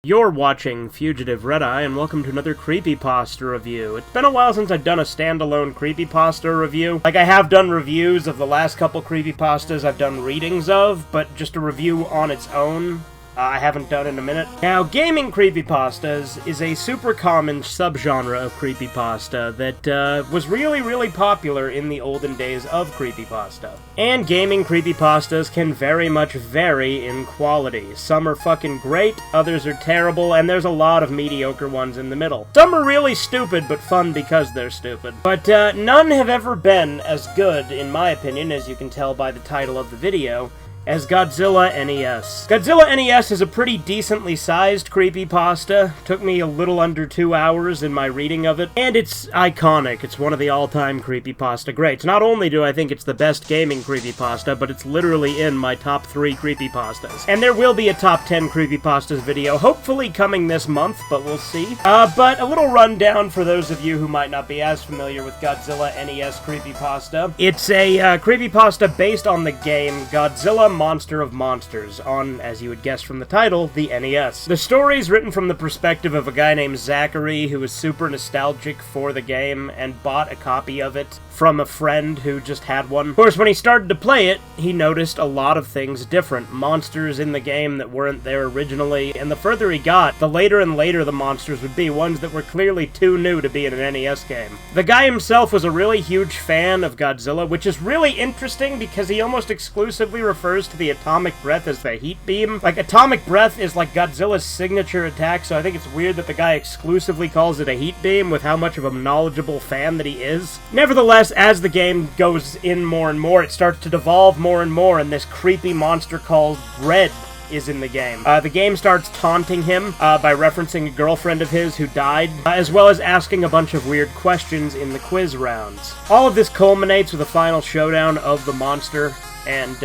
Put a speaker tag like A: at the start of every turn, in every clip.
A: You're watching Fugitive Red-Eye, and welcome to another Creepypasta review. It's been a while since I've done a standalone Creepypasta review. Like, I have done reviews of the last couple Creepypastas I've done readings of, but just a review on its own, I haven't done in a minute. Now, gaming creepypastas is a super common subgenre of creepypasta that was really popular in the olden days of creepypasta. And gaming creepypastas can very much vary in quality. Some are fucking great, others are terrible, and there's a lot of mediocre ones in the middle. Some are really stupid, but fun because they're stupid. But none have ever been as good, in my opinion, as you can tell by the title of the video, as Godzilla NES. Godzilla NES is a pretty decently sized creepypasta. Took me a little under 2 hours in my reading of it, and it's iconic. It's one of the all-time creepypasta greats. Not only do I think it's the best gaming creepypasta, but it's literally in my top 3 creepypastas. And there will be a top 10 creepypastas video, hopefully coming this month, but we'll see. But a little rundown for those of you who might not be as familiar with Godzilla NES creepypasta. It's a creepypasta based on the game Godzilla Monster of Monsters, on, as you would guess from the title, the NES. The story is written from the perspective of a guy named Zachary who was super nostalgic for the game and bought a copy of it from a friend who just had one. Of course, when he started to play it, he noticed a lot of things different. Monsters in the game that weren't there originally, and the further he got, the later and later the monsters would be, ones that were clearly too new to be in an NES game. The guy himself was a really huge fan of Godzilla, which is really interesting because he almost exclusively refers to the atomic breath as the heat beam. Like, atomic breath is like Godzilla's signature attack, so I think it's weird that the guy exclusively calls it a heat beam with how much of a knowledgeable fan that he is. Nevertheless, as the game goes in more and more, it starts to devolve more and more, and this creepy monster called Red is in the game. The game starts taunting him by referencing a girlfriend of his who died, as well as asking a bunch of weird questions in the quiz rounds. All of this culminates with a final showdown of the monster, and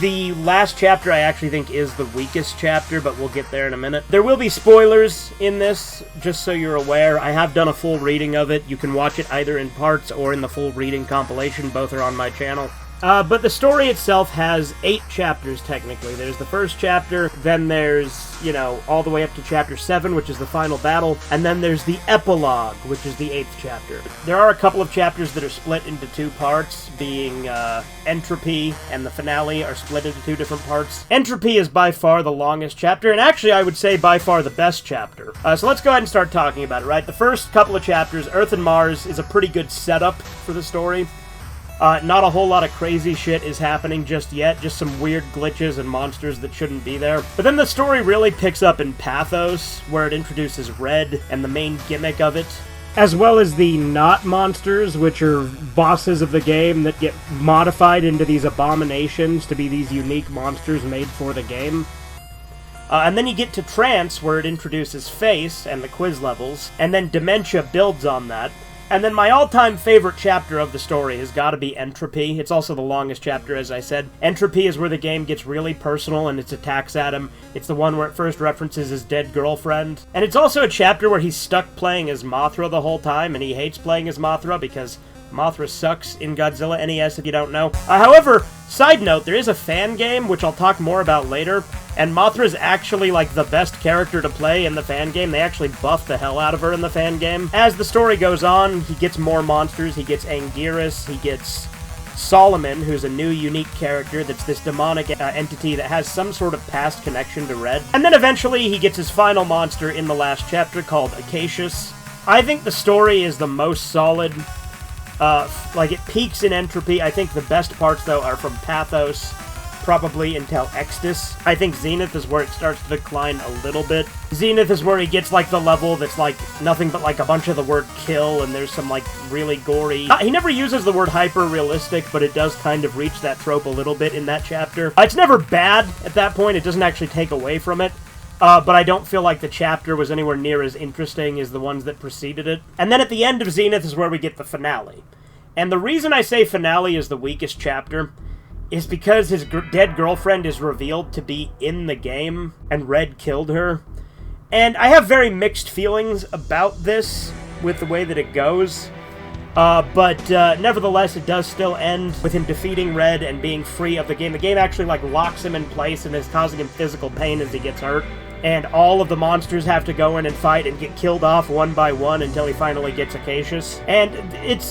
A: the last chapter I actually think is the weakest chapter, but we'll get there in a minute. There will be spoilers in this, just so you're aware. I have done a full reading of it. You can watch it either in parts or in the full reading compilation. Both are on my channel. But the story itself has 8 chapters, technically. There's the first chapter, then there's, all the way up to chapter 7, which is the final battle, and then there's the epilogue, which is the 8th chapter. There are a couple of chapters that are split into 2 parts, being Entropy and the finale are split into 2 different parts. Entropy is by far the longest chapter, and actually I would say by far the best chapter. So let's go ahead and start talking about it, right? The first couple of chapters, Earth and Mars, is a pretty good setup for the story. Not a whole lot of crazy shit is happening just yet, just some weird glitches and monsters that shouldn't be there. But then the story really picks up in Pathos, where it introduces Red and the main gimmick of it, as well as the not monsters, which are bosses of the game that get modified into these abominations to be these unique monsters made for the game. And then you get to Trance, where it introduces Face and the quiz levels, and then Dementia builds on that. And then my all-time favorite chapter of the story has got to be Entropy. It's also the longest chapter, as I said. Entropy is where the game gets really personal and its attacks at him. It's the one where it first references his dead girlfriend. And it's also a chapter where he's stuck playing as Mothra the whole time, and he hates playing as Mothra because Mothra sucks in Godzilla NES, if you don't know. However, side note, there is a fan game, which I'll talk more about later, and Mothra is actually, like, the best character to play in the fan game. They actually buff the hell out of her in the fan game. As the story goes on, he gets more monsters. He gets Anguirus, he gets Solomon, who's a new, unique character that's this demonic entity that has some sort of past connection to Red. And then eventually he gets his final monster in the last chapter called Acacius. I think the story is the most solid. It peaks in Entropy. I think the best parts, though, are from Pathos, probably until Extus. I think Zenith is where it starts to decline a little bit. Zenith is where he gets, the level that's, nothing but, a bunch of the word kill, and there's some, really gory... he never uses the word hyper-realistic, but it does kind of reach that trope a little bit in that chapter. It's never bad at that point. It doesn't actually take away from it. But I don't feel like the chapter was anywhere near as interesting as the ones that preceded it. And then at the end of Zenith is where we get the finale. And the reason I say finale is the weakest chapter is because his dead girlfriend is revealed to be in the game, and Red killed her. And I have very mixed feelings about this with the way that it goes. But nevertheless, it does still end with him defeating Red and being free of the game. The game actually, locks him in place and is causing him physical pain as he gets hurt. and all of the monsters have to go in and fight and get killed off one by one until he finally gets Acacius. And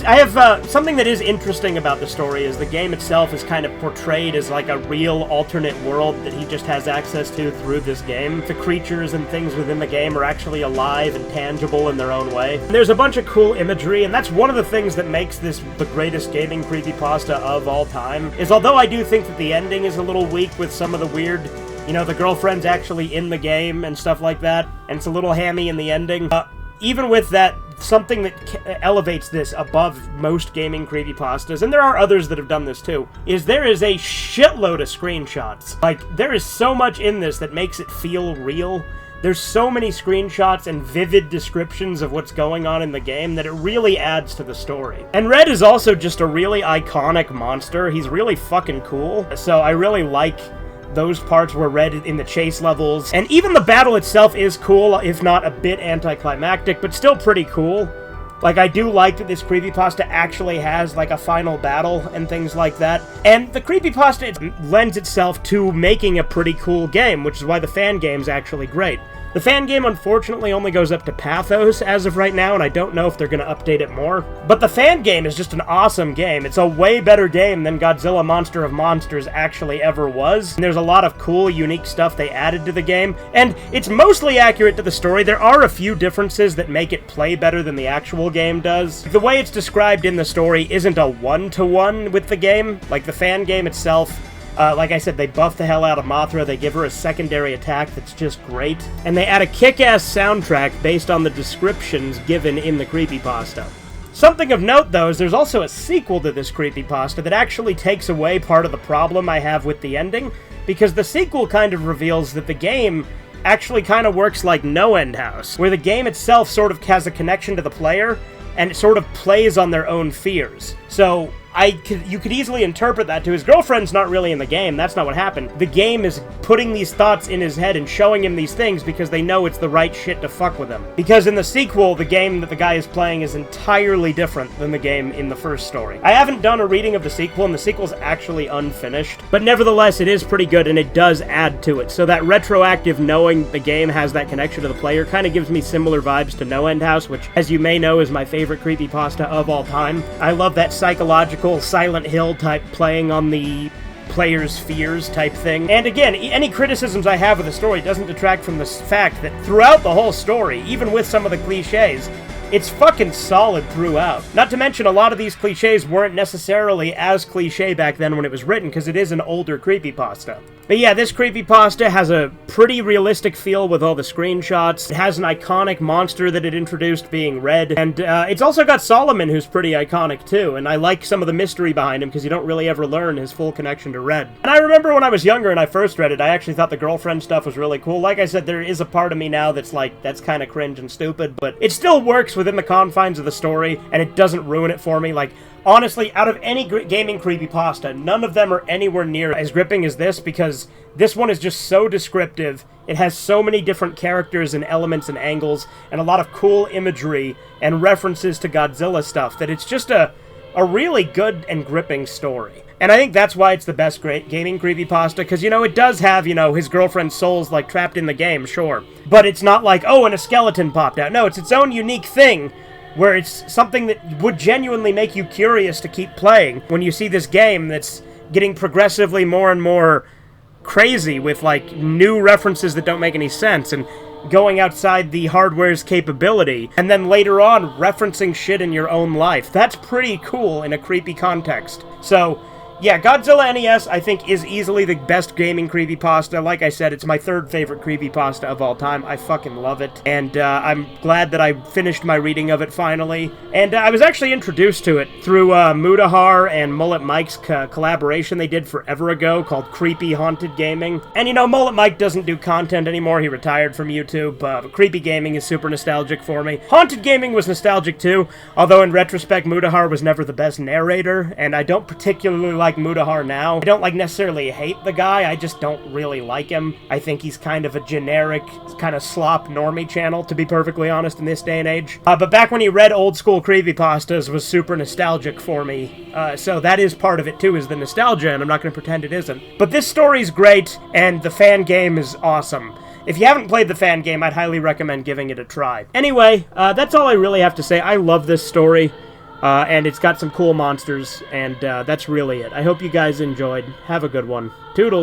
A: I have something that is interesting about the story is the game itself is kind of portrayed as like a real alternate world that he just has access to through this game. The creatures and things within the game are actually alive and tangible in their own way. And there's a bunch of cool imagery, and that's one of the things that makes this the greatest gaming creepypasta of all time, is although I do think that the ending is a little weak with some of the weird, you know, the girlfriend's actually in the game and stuff like that, and it's a little hammy in the ending. Even with that, something that elevates this above most gaming creepypastas, and there are others that have done this too, is there is a shitload of screenshots. Like, there is so much in this that makes it feel real. There's so many screenshots and vivid descriptions of what's going on in the game that it really adds to the story. And Red is also just a really iconic monster. He's really fucking cool. So I really like those parts where Red in the chase levels. And even the battle itself is cool, if not a bit anticlimactic, but still pretty cool. Like, I do like that this creepypasta actually has, like, a final battle and things like that. And the creepypasta lends itself to making a pretty cool game, which is why the fan game's actually great. The fan game, unfortunately, only goes up to Pathos as of right now, and I don't know if they're going to update it more. But the fan game is just an awesome game. It's a way better game than Godzilla Monster of Monsters actually ever was. And there's a lot of cool, unique stuff they added to the game, and it's mostly accurate to the story. There are a few differences that make it play better than the actual game does. The way it's described in the story isn't a one-to-one with the game. Like, the fan game itself, like I said, they buff the hell out of Mothra, they give her a secondary attack that's just great, and they add a kick-ass soundtrack based on the descriptions given in the creepypasta. Something of note, though, is there's also a sequel to this creepypasta that actually takes away part of the problem I have with the ending, because the sequel kind of reveals that the game actually kind of works like No End House, where the game itself sort of has a connection to the player, and it sort of plays on their own fears. So you could easily interpret that to his girlfriend's not really in the game. That's not what happened. The game is putting these thoughts in his head and showing him these things because they know it's the right shit to fuck with him. Because in the sequel, the game that the guy is playing is entirely different than the game in the first story. I haven't done a reading of the sequel, and the sequel's actually unfinished, but nevertheless, it is pretty good, and it does add to it. So that retroactive knowing the game has that connection to the player kind of gives me similar vibes to No End House, which, as you may know, is my favorite creepypasta of all time. I love that psychological Silent Hill type playing on the player's fears type thing. And again, any criticisms I have of the story doesn't detract from the fact that throughout the whole story, even with some of the cliches, it's fucking solid throughout. Not to mention, a lot of these cliches weren't necessarily as cliche back then when it was written, because it is an older creepypasta. But yeah, this creepypasta has a pretty realistic feel with all the screenshots. It has an iconic monster that it introduced being Red. And it's also got Solomon, who's pretty iconic too. And I like some of the mystery behind him because you don't really ever learn his full connection to Red. And I remember when I was younger and I first read it, I actually thought the girlfriend stuff was really cool. Like I said, there is a part of me now that's like, that's kind of cringe and stupid. But it still works within the confines of the story, and it doesn't ruin it for me. Like, honestly, out of any gaming creepypasta, none of them are anywhere near as gripping as this, because this one is just so descriptive. It has so many different characters and elements and angles, and a lot of cool imagery and references to Godzilla stuff, that it's just a really good and gripping story. And I think that's why it's the best great gaming creepypasta, because, you know, it does have, you know, his girlfriend's soul's, like, trapped in the game, sure. But it's not like, oh, and a skeleton popped out. No, it's its own unique thing, where it's something that would genuinely make you curious to keep playing when you see this game that's getting progressively more and more crazy with, like, new references that don't make any sense, and going outside the hardware's capability, and then later on referencing shit in your own life. That's pretty cool in a creepy context. So, yeah, Godzilla NES, I think, is easily the best gaming creepypasta. Like I said, it's my third favorite creepypasta of all time. I fucking love it. And I'm glad that I finished my reading of it finally. And I was actually introduced to it through Mudahar and Mullet Mike's collaboration they did forever ago called Creepy Haunted Gaming. And, you know, Mullet Mike doesn't do content anymore. He retired from YouTube. But Creepy Gaming is super nostalgic for me. Haunted Gaming was nostalgic too, although in retrospect, Mudahar was never the best narrator, and I don't particularly like Mudahar now. I don't like necessarily hate the guy, I just don't really like him. I think he's kind of a generic, kind of slop normie channel, to be perfectly honest, in this day and age. But back when he read old school creepypastas was super nostalgic for me. So that is part of it too, is the nostalgia, and I'm not going to pretend it isn't. But this story's great, and the fan game is awesome. if you haven't played the fan game, I'd highly recommend giving it a try. Anyway, that's all I really have to say. I love this story, and it's got some cool monsters, and that's really it. I hope you guys enjoyed. Have a good one. Toodles!